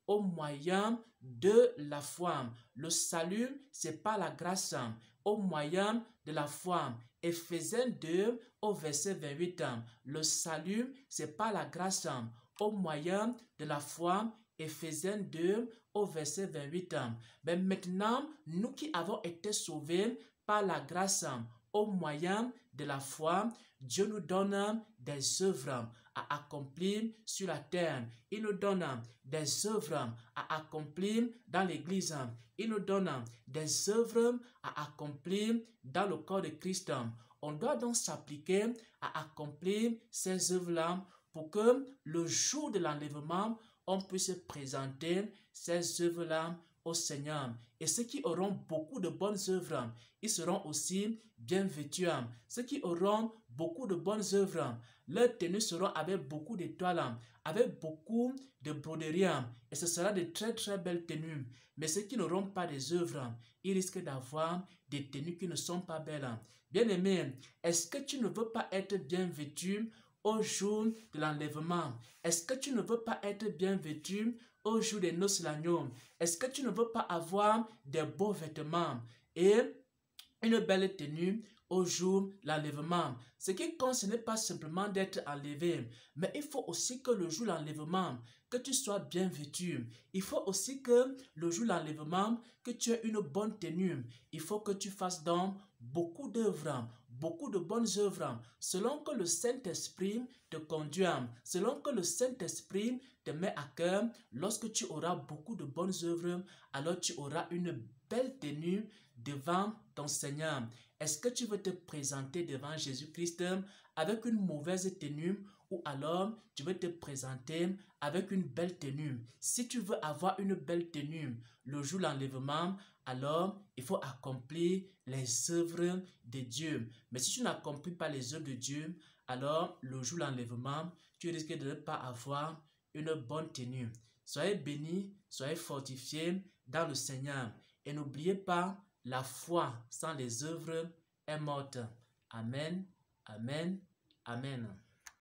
au moyen de la foi. Le salut, c'est par la grâce au moyen de la foi. Éphésiens 2 au verset 28. Le salut, c'est par la grâce au moyen de la foi. Éphésiens 2 au verset 28. Mais maintenant, nous qui avons été sauvés par la grâce au moyen de la foi, Dieu nous donne des œuvres à accomplir sur la terre. Il nous donne des œuvres à accomplir dans l'église. Il nous donne des œuvres à accomplir dans le corps de Christ. On doit donc s'appliquer à accomplir ces œuvres-là pour que le jour de l'enlèvement, on puisse présenter ces œuvres-là au Seigneur. Et ceux qui auront beaucoup de bonnes œuvres, ils seront aussi bien vêtus. Ceux qui auront beaucoup de bonnes œuvres, leurs tenues seront avec beaucoup d'étoiles, avec beaucoup de broderies. Et ce sera de très très belles tenues. Mais ceux qui n'auront pas des œuvres, ils risquent d'avoir des tenues qui ne sont pas belles. Bien-aimé, est-ce que tu ne veux pas être bien vêtu au jour de l'enlèvement? Est-ce que tu ne veux pas être bien vêtu au jour des noces de l'agneau? Est-ce que tu ne veux pas avoir des beaux vêtements et une belle tenue au jour de l'enlèvement? Ce qui compte, ce n'est pas simplement d'être enlevé, mais il faut aussi que le jour de l'enlèvement, que tu sois bien vêtu. Il faut aussi que le jour de l'enlèvement, que tu aies une bonne tenue. Il faut que tu fasses donc beaucoup d'œuvres, beaucoup de bonnes œuvres, selon que le Saint-Esprit te conduit, selon que le Saint-Esprit te met à cœur. Lorsque tu auras beaucoup de bonnes œuvres, alors tu auras une belle tenue devant ton Seigneur. Est-ce que tu veux te présenter devant Jésus-Christ avec une mauvaise tenue ou alors tu veux te présenter avec une belle tenue? Si tu veux avoir une belle tenue le jour de l'enlèvement, alors il faut accomplir les œuvres de Dieu. Mais si tu n'accomplis pas les œuvres de Dieu, alors le jour de l'enlèvement, tu risques de ne pas avoir une bonne tenue. Soyez bénis, soyez fortifiés dans le Seigneur. Et n'oubliez pas, la foi sans les œuvres est morte. Amen, amen, amen.